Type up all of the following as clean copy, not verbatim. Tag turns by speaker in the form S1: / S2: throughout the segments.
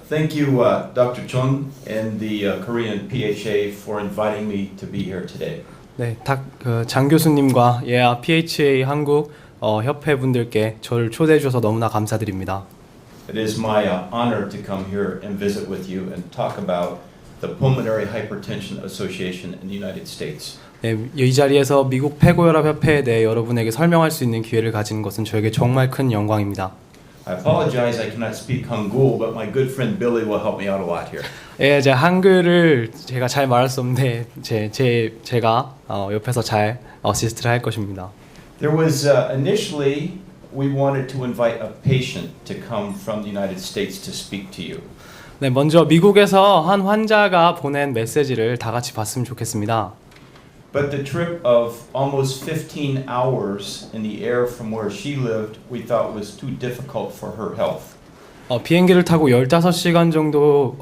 S1: Thank you, Dr. Chung and the Korean PHA for inviting me to be here today.
S2: 네, 장 교수님과 PHA 한국 협회 분들께 저를 초대해 주셔서 너무나 감사드립니다.
S1: It is my honor to come here and visit with you and talk about the Pulmonary Hypertension Association in the United States.
S2: 네, 이 자리에서 미국 폐고혈압 협회에 대해 여러분에게 설명할 수 있는 기회를 가진 것은 저에게 정말 큰 영광입니다.
S1: I apologize I cannot speak Hangul, but my good friend Billy will help me out a lot here.
S2: 예, 제가 한글을 제가 잘 말할 수 없는데 제가 옆에서 잘 어시스트를 할 것입니다.
S1: There was initially we wanted to invite a patient to come from the United States to speak to you.
S2: 네, 먼저 미국에서 한 환자가 보낸 메시지를 다 같이 봤으면 좋겠습니다.
S1: But the trip of almost 15 hours in the air from where she lived, we thought was too difficult for her health.
S2: 비행기를 타고 15시간 정도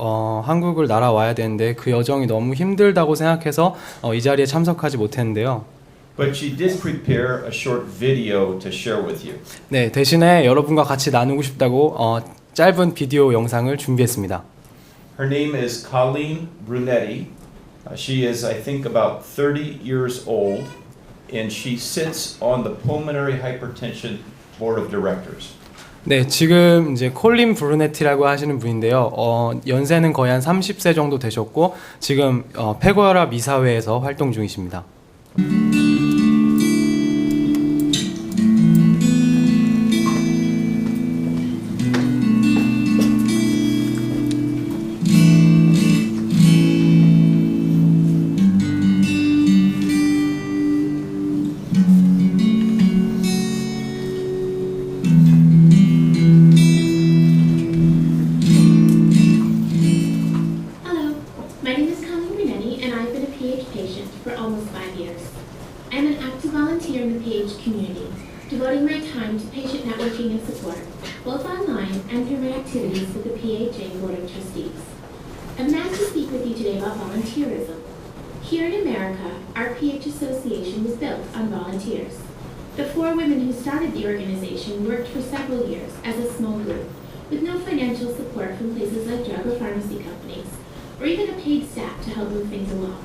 S2: 한국을 날아와야 되는데 그 여정이 너무 힘들다고 생각해서 이 자리에 참석하지 못했는데요.
S1: But she did prepare a short video to share with you.
S2: 네, 대신에 여러분과 같이 나누고 싶다고 짧은 비디오 영상을 준비했습니다.
S1: Her name is Colleen Brunetti. She is, I think, about 30 years old, and she sits on the Pulmonary Hypertension Board of Directors.
S2: 네, 지금 이제 콜린 브루네티라고 하시는 분인데요. 연세는 거의 한 30세 정도 되셨고 지금 폐고혈압 이사회에서 활동 중이십니다.
S3: Devoting my time to patient networking and support, both online and through my activities with the PHA Board of Trustees. I'm asked to speak with you today about volunteerism. Here in America, our PH Association was built on volunteers. The 4 women who started the organization worked for several years as a small group, with no financial support from places like drug or pharmacy companies, or even a paid staff to help move things along.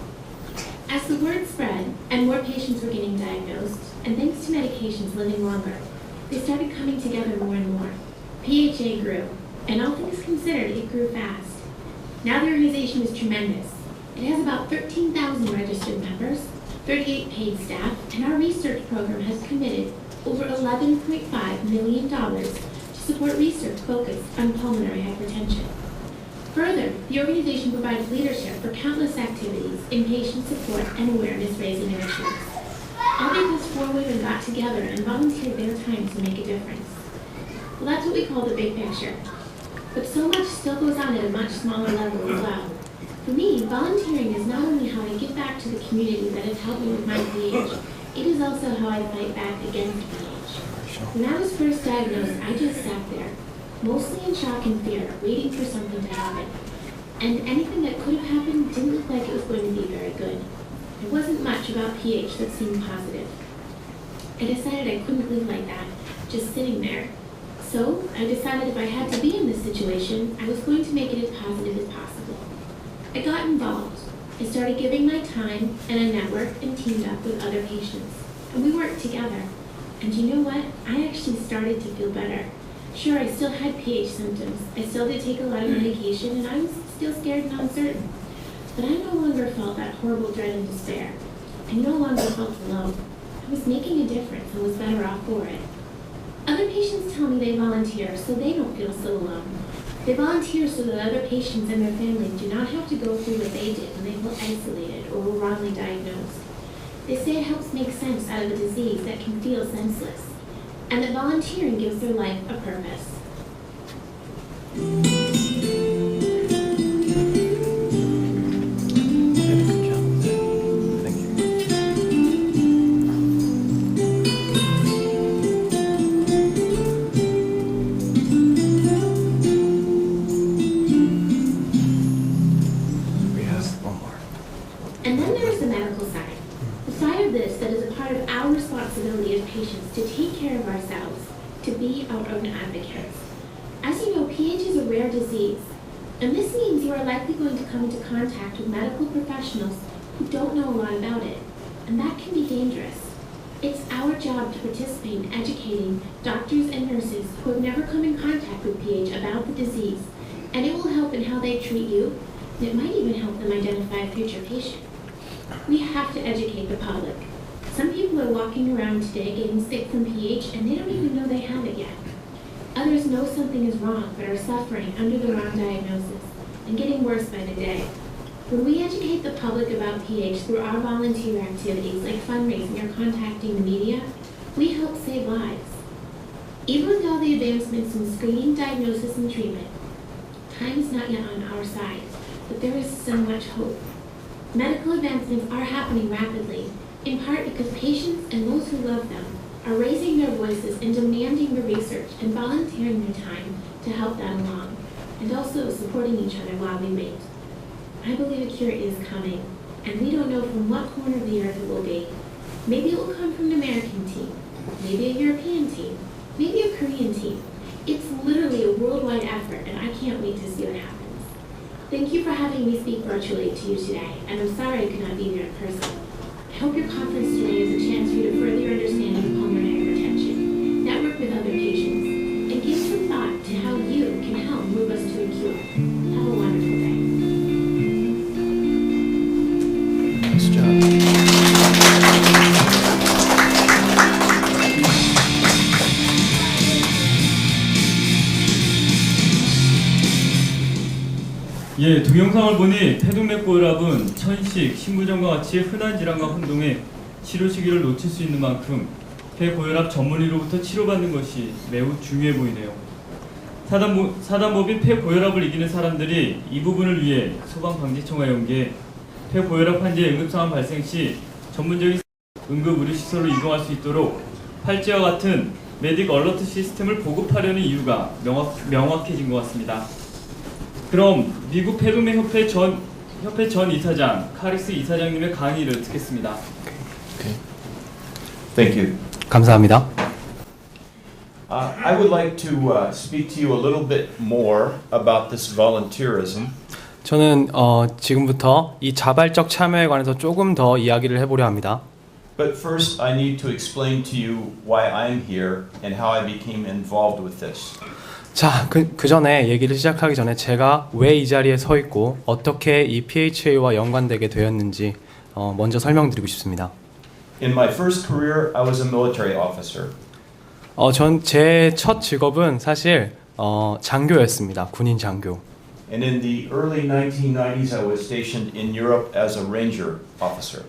S3: As the word spread and more patients were getting diagnosed, and thanks to medications living longer, they started coming together more and more. PHA grew, and all things considered, it grew fast. Now the organization is tremendous. It has about 13,000 registered members, 38 paid staff, and our research program has committed over $11.5 million to support research focused on pulmonary hypertension. Further, the organization provides leadership for countless activities in patient support and awareness-raising initiatives. All because 4 women got together and volunteered their time to make a difference. Well, that's what we call the big picture. But so much still goes on at a much smaller level as well. For me, volunteering is not only how I give back to the community that has helped me with my PH, it is also how I fight back against PH. When I was first diagnosed, I just sat there, mostly in shock and fear, waiting for something to happen. And anything that could have happened didn't look like it was going to be very good. There wasn't much about PH that seemed positive. I decided I couldn't live like that, just sitting there. So I decided if I had to be in this situation, I was going to make it as positive as possible. I got involved. I started giving my time, and I networked and teamed up with other patients. And we worked together. And you know what? I actually started to feel better. Sure, I still had PH symptoms. I still did take a lot of medication, and I was still scared and uncertain. But I no longer felt that horrible dread and despair. I no longer felt alone. I was making a difference and was better off for it. Other patients tell me they volunteer so they don't feel so alone. They volunteer so that other patients and their families do not have to go through what they did when they felt isolated or were wrongly diagnosed. They say it helps make sense out of a disease that can feel senseless, and that volunteering gives their life a purpose. And then there's the medical side. The side of this that is a part of our responsibility as patients to take care of ourselves, to be our own advocates. As you know, PH is a rare disease, And this means you are likely going to come into contact with medical professionals who don't know a lot about it, and that can be dangerous. It's our job to participate in educating doctors and nurses who have never come in contact with PH about the disease, and it will help in how they treat you, and it might even help them identify a future patient. We have to educate the public. Some people are walking around today getting sick from PH and they don't even know they have it yet. Others know something is wrong but are suffering under the wrong diagnosis and getting worse by the day. When we educate the public about PH through our volunteer activities like fundraising or contacting the media, we help save lives. Even with all the advancements in screening, diagnosis, and treatment, time is not yet on our side, but there is so much hope. Medical advancements are happening rapidly, in part because patients and those who love them are raising their voices and demanding the research and volunteering their time to help that along, and also supporting each other while we wait. I believe a cure is coming, and we don't know from what corner of the earth it will be. Maybe it will come from an American team, maybe a European team, maybe a Korean team. It's literally a worldwide effort, and I can't wait to see what happens. Thank you for having me speak virtually to you today, and I'm sorry I could not be there in person. I hope your conference today is a chance for you to further your understanding of pulmonary hypertension, network with other patients, and give some thought to how you can help move us to a cure. Have a wonderful day.
S1: Nice job.
S4: 예, 동영상을 보니 폐동맥고혈압은 천식, 심부전과 같이 흔한 질환과 혼동해 치료 시기를 놓칠 수 있는 만큼 폐고혈압 전문의로부터 치료받는 것이 매우 중요해 보이네요. 사단법인 폐고혈압을 이기는 사람들이 이 부분을 위해 소방방지청과 연계해 폐고혈압 환자의 응급상황 발생 시 전문적인 응급의료시설로 이동할 수 있도록 팔찌와 같은 메딕 얼러트 시스템을 보급하려는 이유가 명확해진 것 같습니다. 그럼 미국 폐동맥협회 전 이사장 카리스 이사장님의 강의를 듣겠습니다.
S1: Thank you.
S2: 감사합니다.
S1: I would like to speak to you a little bit more about this volunteerism.
S2: 저는 지금부터 이 자발적 참여에 관해서 조금 더 이야기를 해보려 합니다.
S1: But first, I need to explain to you why I'm here and how I became involved with this.
S2: 자, 그 전에 얘기를 시작하기 전에 제가 왜 이 자리에 서 있고 어떻게 이 PHA와 연관되게 되었는지 먼저 설명드리고 싶습니다.
S1: In my first career, I was a military officer.
S2: 제 첫 직업은 사실 장교였습니다. 군인 장교.
S1: And in the early 1990s, I was stationed in Europe as a ranger officer.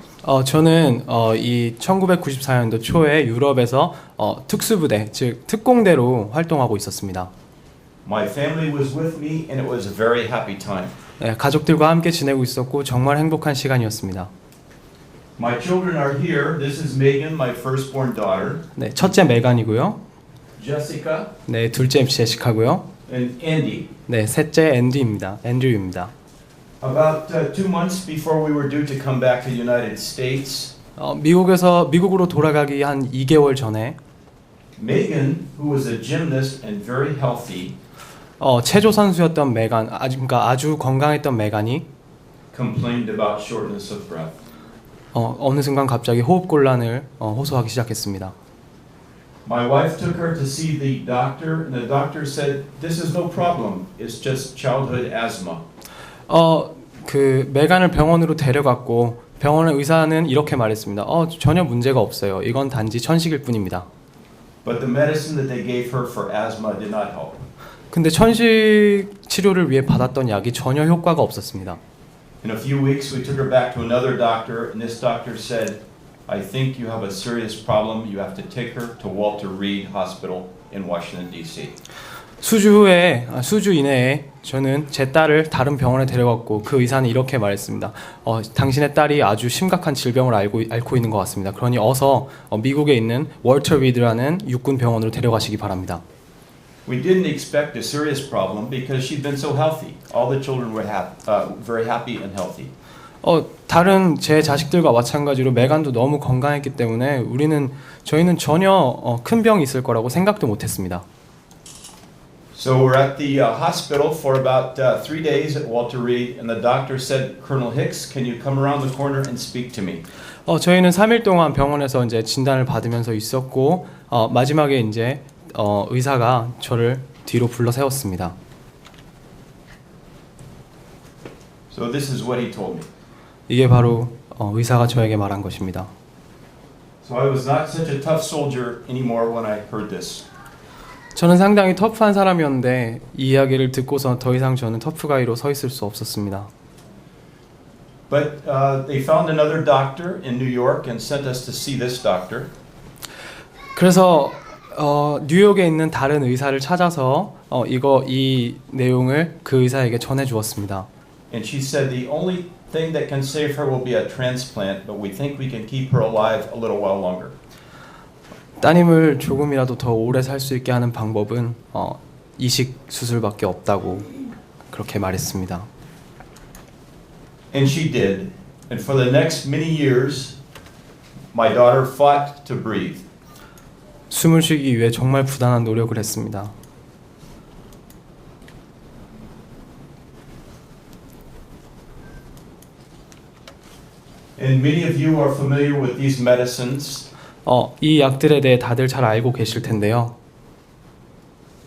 S2: 저는 이 1994년도 초에 유럽에서 특수부대, 즉 특공대로 활동하고 있었습니다.
S1: My family was with me, and it was a very happy time.
S2: 네, 가족들과 함께 지내고 있었고 정말 행복한 시간이었습니다.
S1: My children are here. This is Megan, my firstborn daughter.
S2: 네, 첫째 메간이고요.
S1: Jessica
S2: 네, 둘째 제시카고요.
S1: and Andy.
S2: 네, 셋째 앤드입니다. 앤드류입니다.
S1: About 2 months before we were due to come back to the United States,
S2: 미국으로 돌아가기 한 2개월 전에
S1: Megan, who was a gymnast and very healthy,
S2: 체조 선수였던 메간, 아주 건강했던 메간이
S1: complained about shortness of breath.
S2: 어느 순간 갑자기 호흡 곤란을 호소하기 시작했습니다.
S1: My wife took her to see the doctor, and the doctor said, "This is no problem. It's just childhood asthma."
S2: 그 메간을 병원으로 데려갔고 병원의 의사는 이렇게 말했습니다. 전혀 문제가 없어요. 이건 단지 천식일 뿐입니다.
S1: But the medicine that they gave her for asthma did not help.
S2: 근데 천식 치료를 위해 받았던 약이 전혀 효과가 없었습니다.
S1: In a few weeks, we took her back to another doctor, and this doctor said, "I think you have a serious problem. You have to take her to Walter Reed Hospital in Washington, D.C."
S2: 수주 이내에 저는 제 딸을 다른 병원에 데려갔고 그 의사는 이렇게 말했습니다. 당신의 딸이 아주 심각한 질병을 앓고 있는 것 같습니다. 그러니 어서 미국에 있는 월터 리드라는 육군 병원으로 데려가시기 바랍니다.
S1: We didn't expect a serious problem because she'd been so healthy. All the children were very happy and healthy.
S2: 다른 제 자식들과 마찬가지로 메간도 너무 건강했기 때문에 저희는 전혀 큰 병이 있을 거라고 생각도 못했습니다.
S1: So we're at the hospital for about 3 days at Walter Reed, and the doctor said, Colonel Hicks, can you come around the corner and speak to me?
S2: 저희는 3일 동안 병원에서 이제 진단을 받으면서 있었고 마지막에 이제 의사가 저를 뒤로 불러 세웠습니다.
S1: So this is what he told me.
S2: 이게 바로 의사가 저에게 말한 것입니다.
S1: So I was not such a tough soldier anymore when I heard this.
S2: 저는 상당히 터프한 사람이었는데 이 이야기를 듣고서 더 이상 저는 터프가이로 서 있을 수 없었습니다.
S1: But they found another doctor in New York and sent us to see this doctor.
S2: 그래서 뉴욕에 있는 다른 의사를 찾아서 이 내용을 그 의사에게 전해 주었습니다.
S1: And she said the only thing that can save her will be a transplant, but we think we can keep her alive a little while longer.
S2: 따님을 조금이라도 더 오래 살 수 있게 하는 방법은 이식 수술밖에 없다고 그렇게 말했습니다.
S1: And she did. And for the next many years, my daughter fought to breathe.
S2: 숨을 쉬기 위해 정말 부단한 노력을 했습니다.
S1: And many of you are familiar with these medicines.
S2: 이 약들에 대해 다들 잘 알고 계실 텐데요.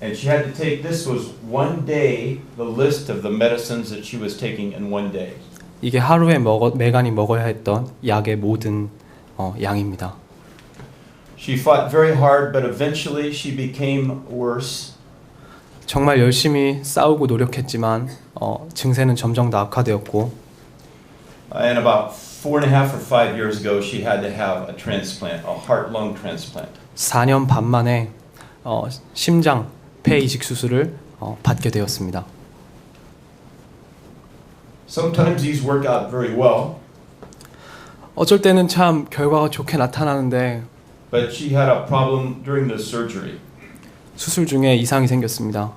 S1: And she had to take, this was one day, the list of the medicines that she was taking in one day.
S2: 이게 하루에 메간이 먹어야 했던 약의 모든 양입니다.
S1: She fought very hard, but eventually she became worse.
S2: 정말 열심히 싸우고 노력했지만 증세는 점점 더 악화되었고
S1: And about 4.5 or 5 years ago, she had to have a transplant, a heart-lung transplant.
S2: 4년 반 만에 심장, 폐 이식 수술을 받게 되었습니다.
S1: Sometimes these work out very well,
S2: 어쩔 때는 참 결과가 좋게 나타나는데
S1: but she had a problem during the surgery.
S2: 수술 중에 이상이 생겼습니다.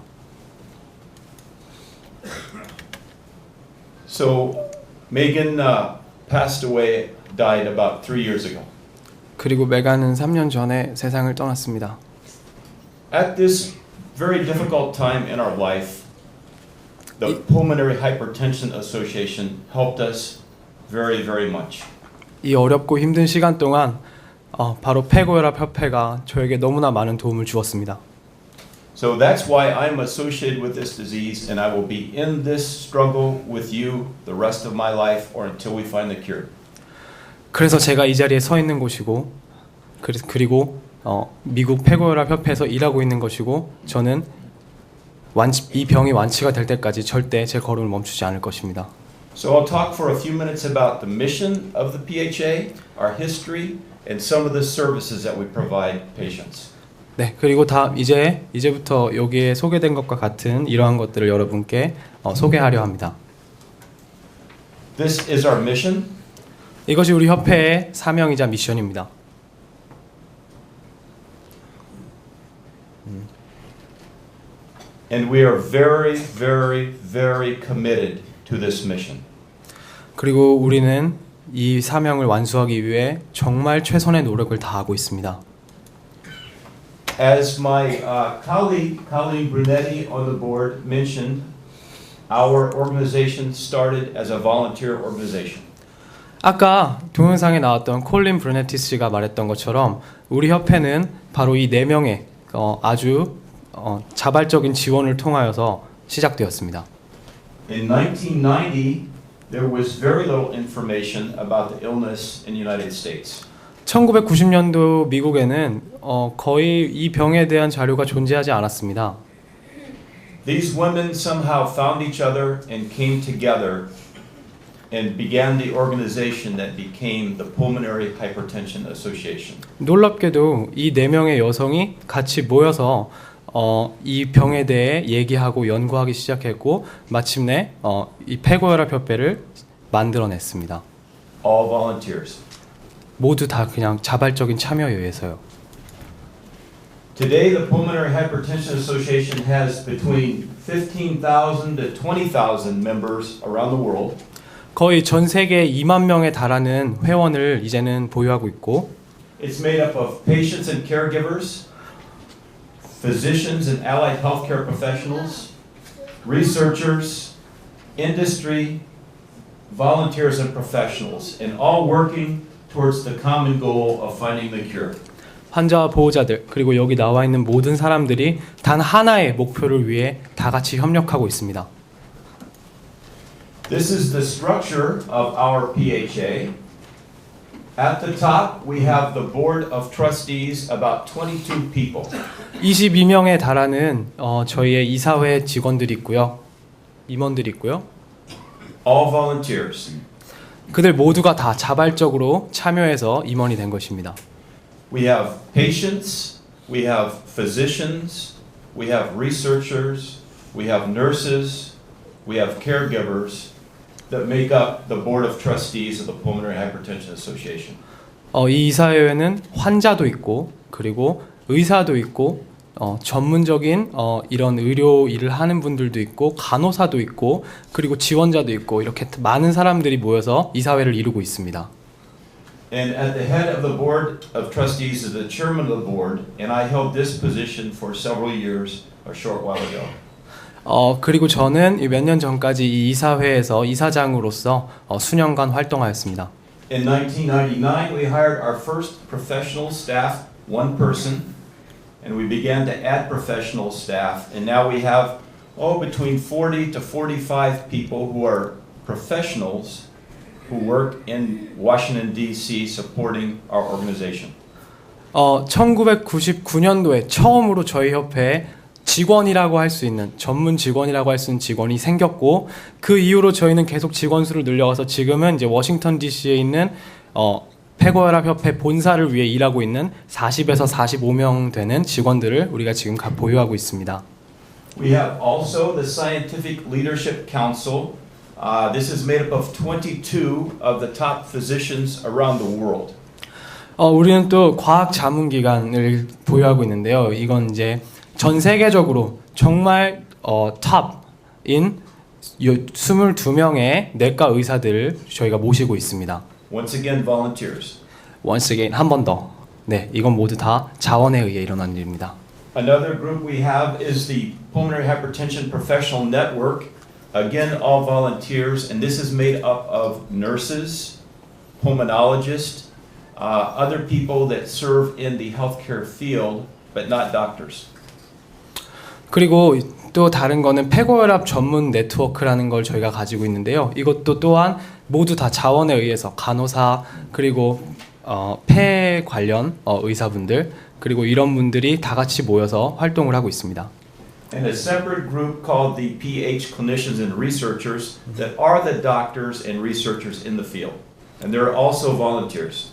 S1: So Megan passed away, died about 3 years ago.
S2: 그리고 메간은 3년 전에 세상을 떠났습니다.
S1: At this very difficult time in our life, the Pulmonary Hypertension Association helped us very, very much.
S2: 이 어렵고 힘든 시간 동안 바로 폐고혈압 협회가 저에게 너무나 많은 도움을 주었습니다.
S1: So that's why I'm associated with this disease, and I will be in this struggle with you the rest of my life or until we find the cure.
S2: 그래서 제가 이 자리에 서 있는 곳이고 그리고 미국 폐고혈압 협회에서 일하고 있는 것이고 저는 이 병이 완치가 될 때까지 절대 제 걸음을 멈추지 않을 것입니다.
S1: So I'll talk for a few minutes about the mission of the PHA, our history, and some of the services that we provide patients.
S2: 네, 그리고 이제부터 여기에 소개된 것과 같은 이러한 것들을 여러분께 소개하려 합니다.
S1: This is our mission.
S2: 이것이 우리 협회의 사명이자 미션입니다.
S1: And we are very, very, very committed to this mission.
S2: 그리고 우리는 이 사명을 완수하기 위해 정말 최선의 노력을 다하고 있습니다.
S1: As my colleague, Colleen Brunetti on the board mentioned, our organization started as a volunteer organization.
S2: 아까 동영상에 나왔던 콜린 브루네티 씨가 말했던 것처럼 우리 협회는 바로 이 4명의 아주 자발적인 지원을 통하여서 시작되었습니다.
S1: In 1990, there was very little information about the illness in the United States.
S2: 1990년도 미국에는 거의 이 병에 대한 자료가 존재하지 않았습니다.
S1: These women somehow found each other and came together and began the organization that became the Pulmonary Hypertension Association.
S2: 놀랍게도 이 4명의 여성이 같이 모여서 이 병에 대해 얘기하고 연구하기 시작했고 마침내 이 폐고혈압 협회를 만들어냈습니다.
S1: All volunteers.
S2: 모두 다 그냥 자발적인 참여에 의해서요.
S1: Today, the Pulmonary Hypertension Association has between 15,000 to 20,000 members around the world.
S2: 거의 전 세계 2만 명에 달하는 회원을 이제는 보유하고 있고
S1: It's made up of patients and caregivers, physicians and allied healthcare professionals, researchers, industry, volunteers and professionals, and all working towards the common goal of finding the cure.
S2: 환자와 보호자들 그리고 여기 나와 있는 모든 사람들이 단 하나의 목표를 위해 다 같이 협력하고 있습니다.
S1: This is the structure of our PHA. At the top, we have the board of trustees, about 22 people.
S2: 22명에 달하는 저희의 이사회 직원들이 있고요. 임원들이 있고요.
S1: All volunteers.
S2: 그들 모두가 다 자발적으로 참여해서 임원이 된 것입니다.
S1: We have patients, we have physicians, we have researchers, we have nurses, we have caregivers that make up the board of trustees of the Pulmonary Hypertension Association.
S2: 이 이사회에는 환자도 있고 그리고 의사도 있고 전문적인 이런 의료 일을 하는 분들도 있고 간호사도 있고 그리고 지원자도 있고 이렇게 많은 사람들이 모여서 이사회를 이루고 있습니다.
S1: And at the head of the board of trustees is the chairman of the board, and I held this position for several years, a short while ago.
S2: 그리고 저는 몇 년 전까지 이 이사회에서 이사장으로서 수년간 활동하였습니다.
S1: In 1999, we hired our first professional staff, one person, and we began to add professional staff, and now we have between 40 to 45 people who are professionals who work in Washington, D.C. supporting our organization.
S2: 1999년도에 처음으로 저희 협회에 직원이라고 할 수 있는 전문 직원이라고 할 수 있는 직원이 생겼고 그 이후로 저희는 계속 직원 수를 늘려가서 지금은 이제 워싱턴 D.C.에 있는 폐고혈압 협회 본사를 위해 일하고 있는 40에서 45명 되는 직원들을 우리가 지금 보유하고 있습니다.
S1: We have also the Scientific Leadership Council. This is made up of 22 of the top physicians around the world.
S2: 우리는 또 과학 자문 기관을 보유하고 있는데요. 이건 이제 전 세계적으로 정말 탑인 22명의 내과 의사들을 저희가 모시고 있습니다.
S1: Once again, volunteers.
S2: Once again, 한 번 더. 네, 이건 모두 다 자원에 의해 일어난 일입니다.
S1: Another group we have is the Pulmonary Hypertension Professional Network. Again, all volunteers, and this is made up of nurses, pulmonologists, other people that serve in the healthcare field, but not doctors.
S2: 그리고 또 다른 거는 폐고혈압 전문 네트워크라는 걸 저희가 가지고 있는데요. 이것도 또한 모두 다 자원에 의해서 간호사 그리고 폐 관련 의사분들 그리고 이런 분들이 다 같이 모여서 활동을 하고 있습니다.
S1: And a separate group called the PH clinicians and researchers that are the doctors and researchers in the field. And they're also volunteers.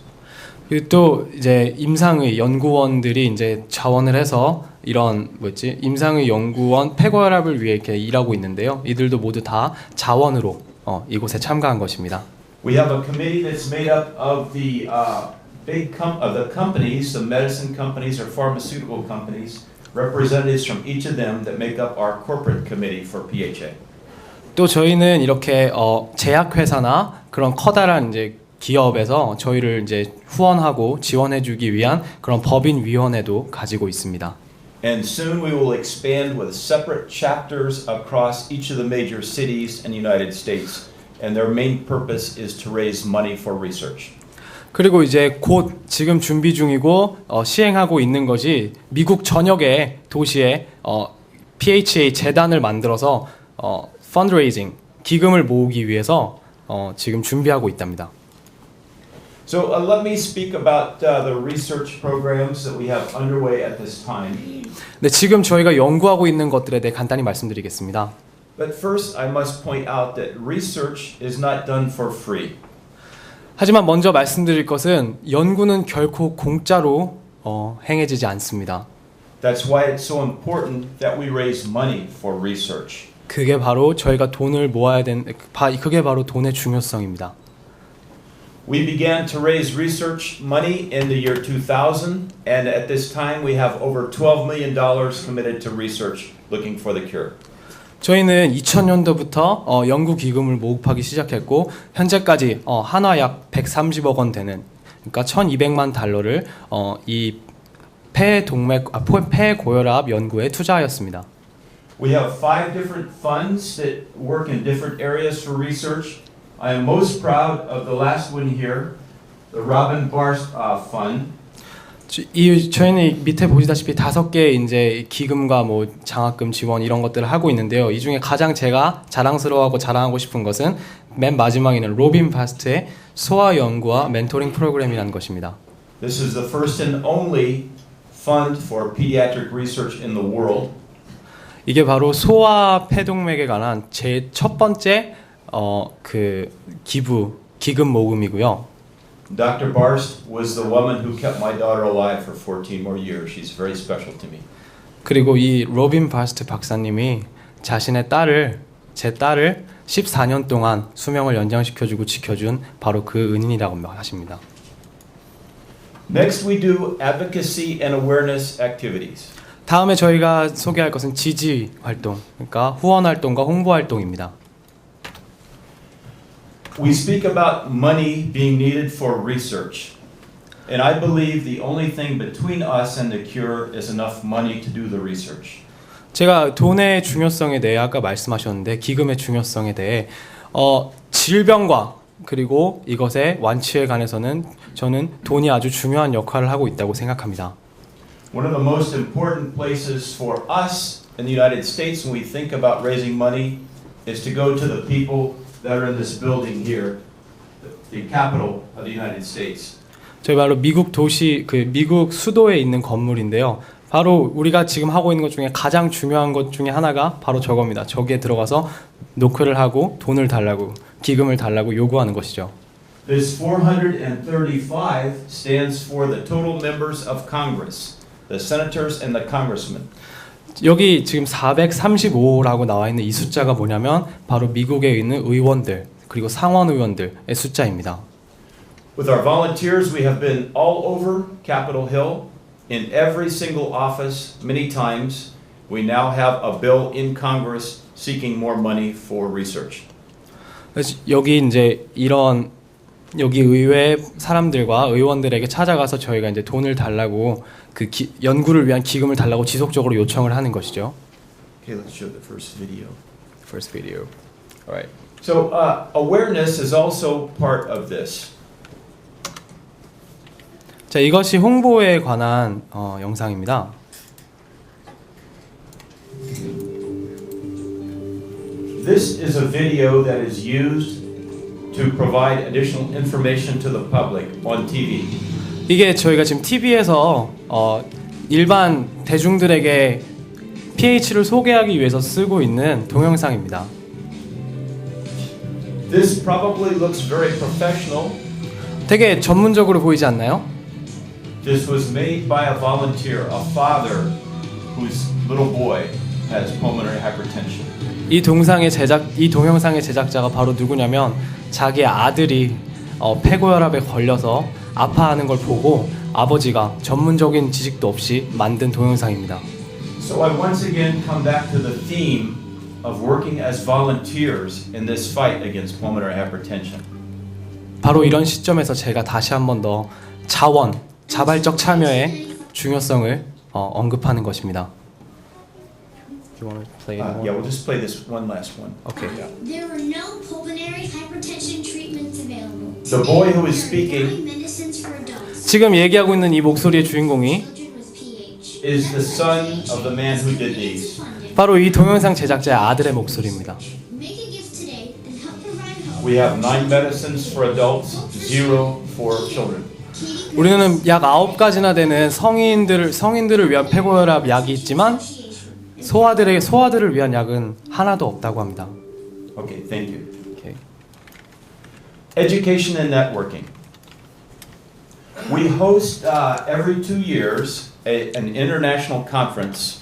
S2: 그리고 또 이제 임상의 연구원들이 이제 자원을 해서 이런 임상의 연구원 폐고혈압을 위해 이렇게 일하고 있는데요. 이들도 모두 다 자원으로 이곳에 참가한 것입니다.
S1: We have a committee that's made up of the the companies, the medicine companies or pharmaceutical companies, representatives from each of them that make up our corporate committee for PHA.
S2: 또 저희는 이렇게 제약회사나 그런 커다란 이제 기업에서 저희를 이제 후원하고 지원해주기 위한 그런 법인위원회도 가지고 있습니다.
S1: And soon we will expand with separate chapters across each of the major cities in the United States. And their main purpose is to raise money for research.
S2: 그리고 이제 곧 지금 준비 중이고 시행하고 있는 것이 미국 전역의 도시에 PHA 재단을 만들어서 fundraising 기금을 모으기 위해서 지금 준비하고 있답니다.
S1: So let me speak about the research programs that we have underway at this time.
S2: 네, 지금 저희가 연구하고 있는 것들에 대해 간단히 말씀드리겠습니다.
S1: But first, I must point out that research is not done for free.
S2: 하지만 먼저 말씀드릴 것은 연구는 결코 공짜로 행해지지 않습니다.
S1: That's why it's so important that we raise money for research.
S2: 그게 바로 저희가 돈을 모아야 되는 그게 바로 돈의 중요성입니다.
S1: We began to raise research money in the year 2000, and at this time we have over $12 million committed to research looking for the cure.
S2: 저희는 2000년도부터 연구 기금을 모집하기 시작했고 현재까지 한화 약 130억 원 되는 그러니까 $1200만 이 폐고혈압 연구에 투자하였습니다.
S1: We have 5 different funds that work in different areas for research. I am most proud of the last one here, the Robin Barst Fund.
S2: 저희는 밑에 보시다시피 5개의 이제 기금과 뭐 장학금 지원 이런 것들을 하고 있는데요. 이 중에 가장 제가 자랑스러워하고 자랑하고 싶은 것은 맨 마지막에 있는 로빈 바스트의 소아 연구와 멘토링 프로그램이라는 것입니다.
S1: This is the first and only fund for pediatric research in the world.
S2: 이게 바로 소아 폐동맥에 관한 제 첫 번째 기금 모금이고요.
S1: Dr. Barst was the woman who kept my daughter alive for 14 more years. She's very special to me.
S2: 그리고 이 로빈 바스트 박사님이 자신의 제 딸을 14년 동안 수명을 연장시켜주고 지켜준 바로 그 은인이라고 하십니다.
S1: Next, we do advocacy and awareness activities.
S2: 다음에 저희가 소개할 것은 지지 활동, 그러니까 후원 활동과 홍보 활동입니다.
S1: We speak about money being needed for research. And I believe the only thing between us and the cure is enough money to do the research.
S2: 제가 돈의 중요성에 대해 아까 말씀하셨는데 기금의 중요성에 대해 질병과 그리고 이것의 완치에 관해서는 저는 돈이 아주 중요한 역할을 하고 있다고 생각합니다.
S1: One of the most important places for us in the United States when we think about raising money is to go to the people that are in this building here, the capital of the United States.
S2: 저희 바로 미국 수도에 있는 건물인데요. 바로 우리가 지금 하고 있는 것 중에 가장 중요한 것 중에 하나가 바로 저겁니다. 저기에 들어가서 노크를 하고 돈을 달라고, 기금을 달라고 요구하는 것이죠.
S1: This 435 stands for the total members of Congress, the senators and the congressmen.
S2: 여기 지금 435라고 나와 있는 이 숫자가 뭐냐면 바로 미국에 있는 의원들 그리고 상원 의원들의 숫자입니다.
S1: With our volunteers, we have been all over Capitol Hill, in every single office, many times. We now have a bill in Congress seeking more money for research.
S2: 그래서 여기 이제 여기 의회 사람들과 의원들에게 찾아가서 저희가 이제 돈을 달라고 연구를 위한 기금을 달라고 지속적으로 요청을 하는 것이죠.
S1: Okay, let's show the first video.
S2: First video. All right.
S1: So awareness is also part of this.
S2: 자, 이것이 홍보에 관한 영상입니다.
S1: This is a video that is used to provide additional information to the public on TV.
S2: 이게 저희가 지금 TV에서 일반 대중들에게 pH를 소개하기 위해서 쓰고 있는 동영상입니다.
S1: This probably looks very professional.
S2: 되게 전문적으로 보이지 않나요?
S1: This was made by a volunteer, a father whose little boy has pulmonary hypertension.
S2: 이 동영상의 제작자가 바로 누구냐면 자기 아들이 폐고혈압에 걸려서 아파하는 걸 보고 아버지가 전문적인 지식도 없이 만든 동영상입니다.
S1: So I once again come back to the theme of working as volunteers in this fight against pulmonary hypertension.
S2: 바로 이런 시점에서 제가 다시 한 번 더 자발적 참여의 중요성을 언급하는 것입니다. Do you want to play it more?
S1: Yeah, we'll just play this one last one.
S2: Okay.
S1: Yeah.
S5: There were no pulmonary hypertension treatments available.
S1: The boy who is
S5: There are
S1: speaking
S5: nine medicines for adults.
S2: 지금 얘기하고 있는 이 목소리의 주인공이
S5: Children with PH.
S1: is the son of the man who did these.
S2: 바로 이 동영상 제작자의 아들의 목소리입니다.
S5: Make a gift today and help provide hope.
S1: We have 9 medicines for adults, 0 for children.
S2: 우리는 약 9가지나 되는 성인들을 위한 폐고혈압 약이 있지만 소아들을 위한 약은 하나도 없다고 합니다.
S1: Okay, thank you.
S2: Okay.
S1: Education and networking. We host every 2 years an international conference.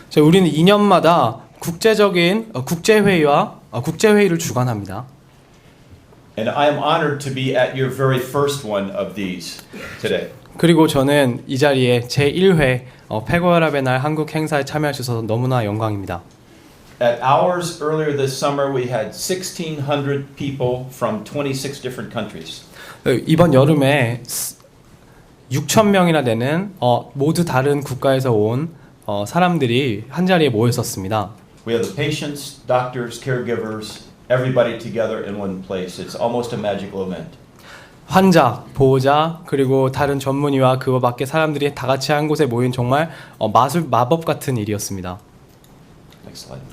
S2: 자, 우리는 2년마다 국제적인 국제회의를 주관합니다.
S1: And I am honored to be at your very first one of these today.
S2: 그리고 저는 이 자리에 제1회 폐고혈압의 날 한국 행사에 참여할 수 있어서 너무나 영광입니다.
S1: At ours earlier this summer, we had 1,600 people from 26 different countries.
S2: 이번 여름에 6천 명이나 되는 모두 다른 국가에서 온 사람들이 한 자리에 모였었습니다.
S1: We have the patients, doctors, caregivers, everybody together in one place. It's almost a magical event.
S2: 환자, 보호자, 그리고 다른 전문의와 그와 밖에 사람들이 다 같이 한 곳에 모인 정말 마법 같은 일이었습니다.
S1: Next slide.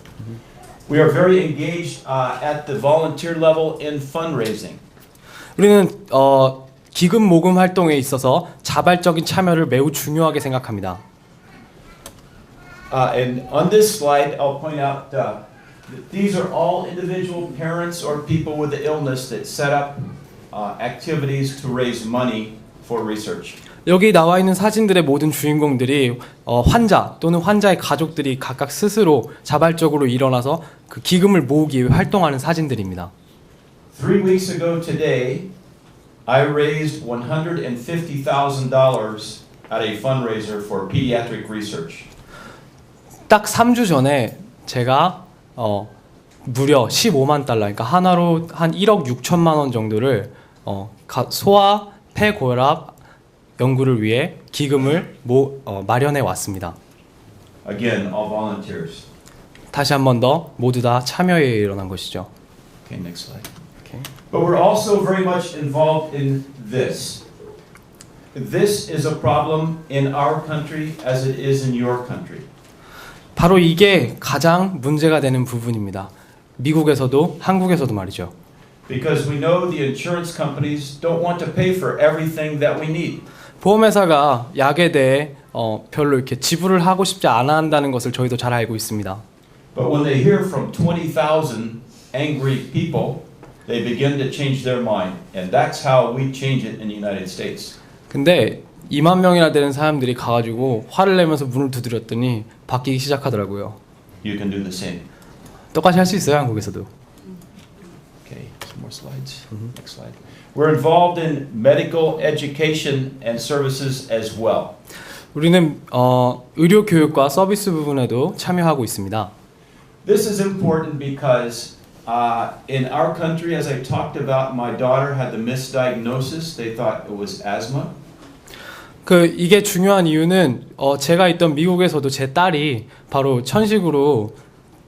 S1: We are very engaged at the volunteer level in fundraising.
S2: 우리는 기금 모금 활동에 있어서 자발적인 참여를 매우 중요하게 생각합니다.
S1: And on this slide, I'll point out that these are all individual parents or people with the illness that set up activities to raise money for research.
S2: 여기 나와 있는 사진들의 모든 주인공들이 환자 또는 환자의 가족들이 각각 스스로 자발적으로 일어나서 그 기금을 모으기 위해 활동하는 사진들입니다.
S1: 3 weeks ago today, I raised $150,000 at a fundraiser for pediatric research.
S2: 딱 3주 전에 제가 무려 15만 달러, 그러니까 하나로 한 1억 6천만 원 정도를 소아 폐고혈압 연구를 위해 기금을 마련해 왔습니다.
S1: Again, all volunteers.
S2: 다시 한 번 더 모두 다 참여에 일어난 것이죠.
S1: Okay, next slide.
S2: Okay.
S1: But we're also very much involved in this. This is a problem in our country as it is in your country.
S2: 바로 이게 가장 문제가 되는 부분입니다. 미국에서도 한국에서도 말이죠.
S1: Because we know the insurance companies don't want to pay for everything that we need.
S2: 보험회사가 약에 대해 별로 이렇게 지불을 하고 싶지 않아 한다는 것을 저희도 잘 알고 있습니다.
S1: But when they hear from 20,000 angry people, they begin to change their mind. And that's how we change it in the United States.
S2: 근데 2만 명이나 되는 사람들이 가가지고 화를 내면서 문을 두드렸더니 바뀌기 시작하더라고요.
S1: You can do the same.
S2: 똑같이 할 수 있어요, 한국에서도.
S1: Okay, some more slides. Next slide. We're involved in medical education and services as well.
S2: 우리는 의료 교육과 서비스 부분에도 참여하고 있습니다.
S1: This is important because in our country, as I talked about, my daughter had the misdiagnosis. They thought it was asthma.
S2: 이게 중요한 이유는 제가 있던 미국에서도 제 딸이 바로 천식으로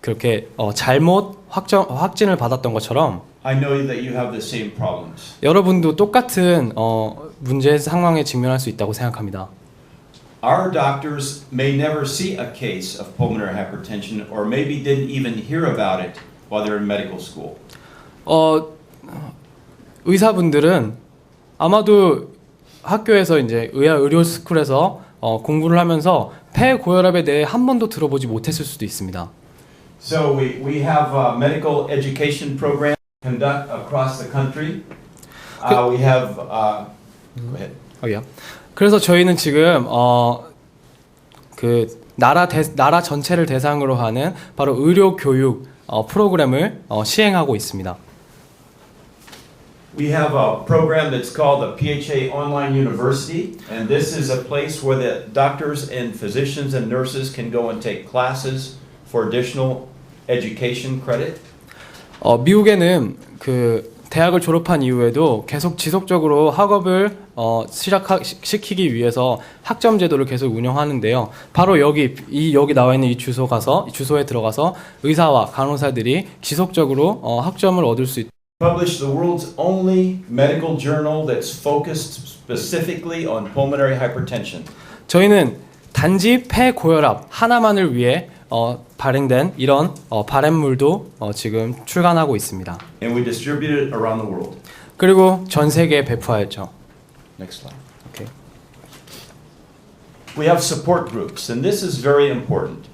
S2: 그렇게 잘못 확진을 받았던 것처럼
S1: I know that you have the same problems.
S2: 여러분도 똑같은 문제 상황에 직면할 수 있다고 생각합니다.
S1: Our doctors may never see a case of pulmonary hypertension or maybe didn't even hear about it while they're in medical school.
S2: 의사분들은 아마도 학교에서 이제 의료 스쿨에서 공부를 하면서 폐고혈압에 대해 한 번도 들어보지 못했을 수도 있습니다.
S1: So we have medical education programs conduct across the country. We have go ahead.
S2: 그래서 저희는 지금 그 나라 전체를 대상으로 하는 바로 의료 교육 프로그램을 시행하고 있습니다.
S1: We have a program that's called the PHA Online University, and this is a place where the doctors and physicians and nurses can go and take classes for additional education credit.
S2: 미국에는 그 대학을 졸업한 이후에도 계속 지속적으로 학업을 시키기 위해서 학점 제도를 계속 운영하는데요. 바로 여기 나와 있는 이 주소에 들어가서 의사와 간호사들이 지속적으로 학점을 얻을 수 있도록
S1: Published the world's only medical journal that's focused specifically on pulmonary hypertension.
S2: 저희는 단지 폐고혈압 하나만을 위해 발행된 이런 발행물도 지금 출간하고 있습니다.
S1: And we distribute it around the world.
S2: 그리고 전 세계에 배포하였죠.
S1: Next slide.
S2: Okay.
S1: We have support groups, and this is very important.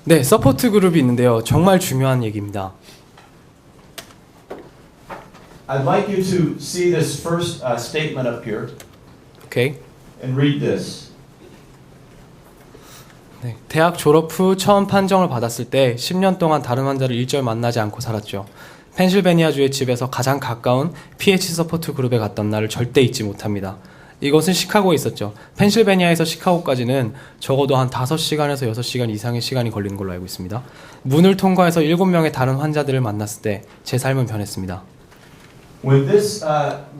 S2: 네, 서포트 그룹이 있는데요. 정말 중요한 얘기입니다.
S1: I'd like you to see this first statement up here
S2: 오케이.
S1: and read this.
S2: 네, 대학 졸업 후 처음 판정을 받았을 때 10년 동안 다른 환자를 일절 만나지 않고 살았죠. 펜실베니아주의 집에서 가장 가까운 PH 서포트 그룹에 갔던 날을 절대 잊지 못합니다. 이것은 시카고에 있었죠. 펜실베니아에서 시카고까지는 적어도 한 5시간에서 6시간 이상의 시간이 걸리는 걸로 알고 있습니다. 문을 통과해서 7명의 다른 환자들을 만났을 때 제 삶은 변했습니다.
S1: When this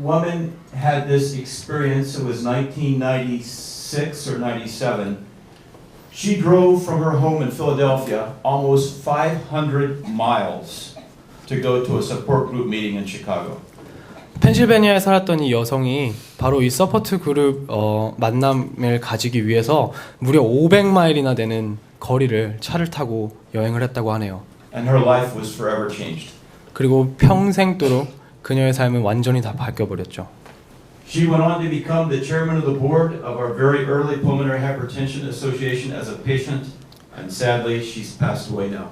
S1: woman had this experience, it was 1996 or 97. She drove from her home in Philadelphia almost 500 miles to go to a support group meeting in Chicago.
S2: 펜실베니아에 살았던 이 여성이 바로 이 서포트 그룹 만남을 가지기 위해서 무려 500마일이나 되는 거리를 차를 타고 여행을 했다고 하네요.
S1: And her life was forever changed.
S2: 그리고 평생도록 그녀의 삶은 완전히 다 바뀌어버렸죠.
S1: She went on to become the chairman of the board of our very early Pulmonary Hypertension Association as a patient, and sadly, she's passed away now.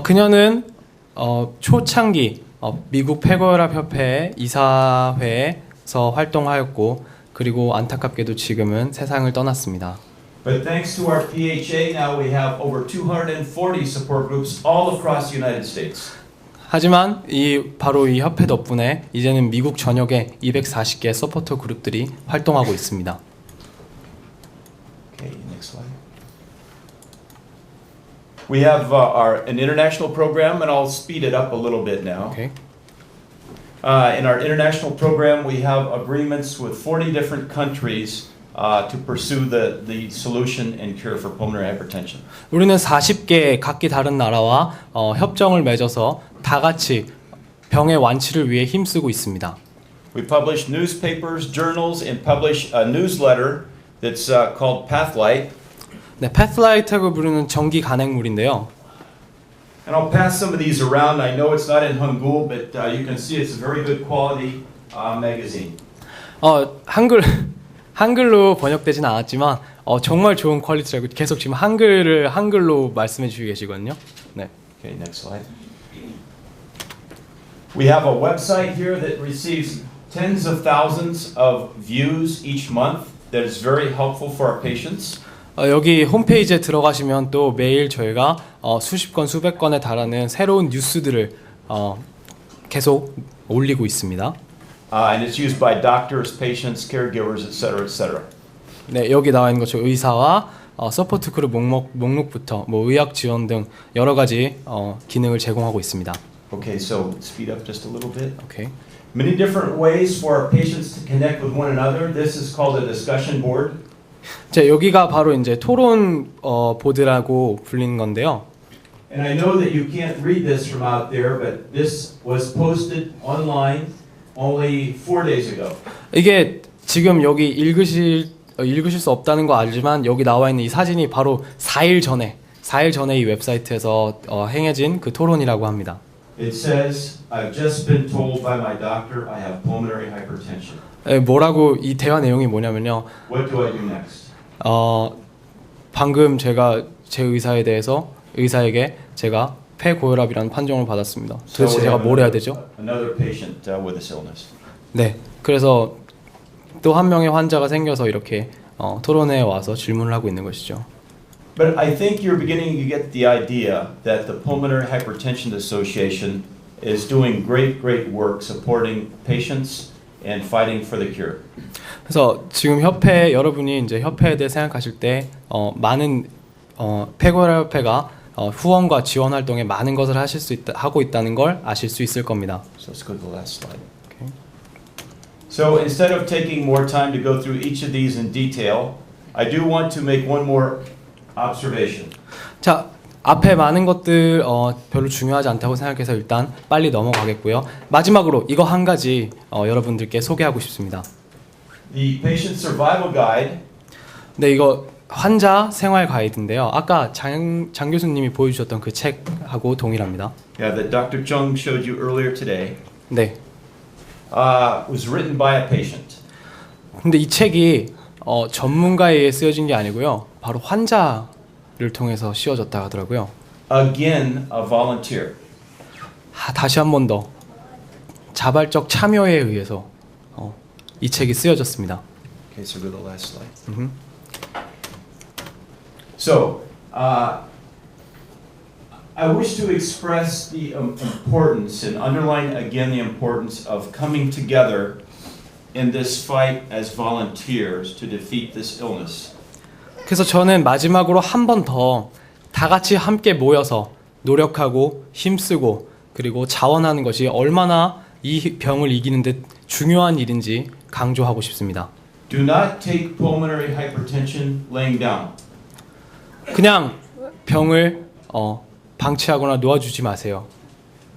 S2: 그녀는 초창기 미국 폐고혈압 협회 이사회에서 활동하였고 그리고 안타깝게도 지금은 세상을 떠났습니다.
S1: But thanks to our PHA, now we have over 240 support groups all across the United States.
S2: 하지만 바로 이 협회 덕분에 이제는 미국 전역에 240개 서포터 그룹들이 활동하고 있습니다.
S1: Okay, next slide. We have an international program, and I'll speed it up a little bit now.
S2: 오케이.
S1: In our international program, we have agreements with 40 different countries to pursue the solution and cure for pulmonary hypertension.
S2: 우리는 40개 각기 다른 나라와 협정을 맺어서 다 같이 병의 완치를 위해 힘쓰고 있습니다.
S1: We publish newspapers, journals, and publish a newsletter that's called Pathlight.
S2: 네, 패스라이트라고 부르는 정기 간행물인데요.
S1: And I'll pass some of these around. I know it's not in Hangul, but you can see it's a very good quality magazine.
S2: 한글로 번역되진 않았지만 정말 좋은 퀄리티라고 계속 지금 한글로 말씀해 주시고 계시거든요. 네.
S1: Okay, next slide. We have a website here that receives tens of thousands of views each month that is very helpful for our patients.
S2: 여기 홈페이지에 들어가시면 또 매일 저희가 수십 건, 수백 건에 달하는 새로운 뉴스들을 계속 올리고 있습니다.
S1: And it's used by doctors, patients, caregivers, etc., etc.
S2: 네, 여기 나와 있는 것처럼 의사와 서포트 그룹 목록부터 의학 지원 등 여러 가지 기능을 제공하고 있습니다.
S1: Okay, so speed up just a little bit.
S2: 오케이.
S1: Many different ways for our patients to connect with one another. This is called a discussion board.
S2: 자, 여기가 바로 이제 토론 보드라고 불리는 건데요.
S1: And I know that you can't read this from out there, but this was posted online only 4 days ago.
S2: 이게 지금 여기 읽으실 수 없다는 거 알지만 여기 나와 있는 이 사진이 바로 4일 전에 이 웹사이트에서 행해진 그 토론이라고 합니다.
S1: It says, I've just been told by my doctor I have pulmonary hypertension.
S2: 뭐라고 이 대화 내용이 뭐냐면요.
S1: What do I do next?
S2: 방금 제가 제 의사에게 제가 폐고혈압이라는 판정을 받았습니다. 도대체 제가 뭘 해야 되죠?
S1: Another patient with this illness.
S2: 네, 그래서 또 한 명의 환자가 생겨서 이렇게 토론회에 와서 질문을 하고 있는 것이죠.
S1: But I think you're beginning to get the idea that the Pulmonary Hypertension Association is doing great work supporting patients and fighting for the cure.
S2: 그래서 지금 여러분이 이제 협회에 대해 생각하실 때 많은 폐고혈압협회가 후원과 지원 활동에 많은 것을 하고 있다는 걸 아실 수 있을 겁니다.
S1: So let's go to the last slide.
S2: Okay.
S1: So instead of taking more time to go through each of these in detail, I do want to make one more observation.
S2: 자, 앞에 많은 것들 별로 중요하지 않다고 생각해서 일단 빨리 넘어가겠고요. 마지막으로 이거 한 가지 여러분들께 소개하고 싶습니다.
S1: The Patient Survival Guide.
S2: 네, 이거 환자 생활 가이드인데요. 아까 장 교수님이 보여주셨던 그 책하고 동일합니다.
S1: Yeah, that Dr. Chung showed you earlier today.
S2: 네.
S1: Was written by a patient.
S2: 근데 이 책이 전문가에 의해 쓰여진 게 아니고요. 바로 환자를 통해서 씌워졌다 하더라고요.
S1: Again, a volunteer.
S2: 다시 한 번 더 자발적 참여에 의해서 이 책이 쓰여졌습니다.
S1: Okay, so go to the last slide. So, I wish to express the importance and underline again the importance of coming together in this fight as volunteers to defeat this illness.
S2: 그래서 저는 마지막으로 한 번 더 다 같이 함께 모여서 노력하고 힘쓰고 그리고 자원하는 것이 얼마나 이 병을 이기는 데 중요한 일인지 강조하고 싶습니다.
S1: Do not take pulmonary hypertension laying down.
S2: 그냥 병을 방치하거나 놓아주지 마세요.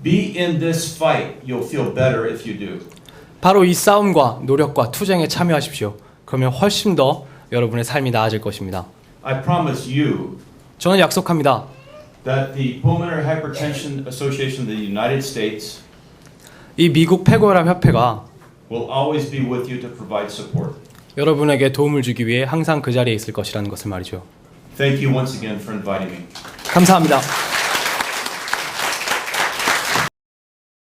S1: Be in this fight. You'll feel better if you do.
S2: 바로 이 싸움과 노력과 투쟁에 참여하십시오. 그러면 훨씬 더 여러분의 삶이 나아질 것입니다.
S1: I promise you
S2: 저는 약속합니다.
S1: that the Pulmonary Hypertension Association of the United States
S2: 이 미국 폐고혈압 협회가
S1: will always be with you to provide support.
S2: 여러분에게 도움을 주기 위해 항상 그 자리에 있을 것이라는 것을 말이죠.
S1: Thank you once again for inviting me.
S2: 감사합니다.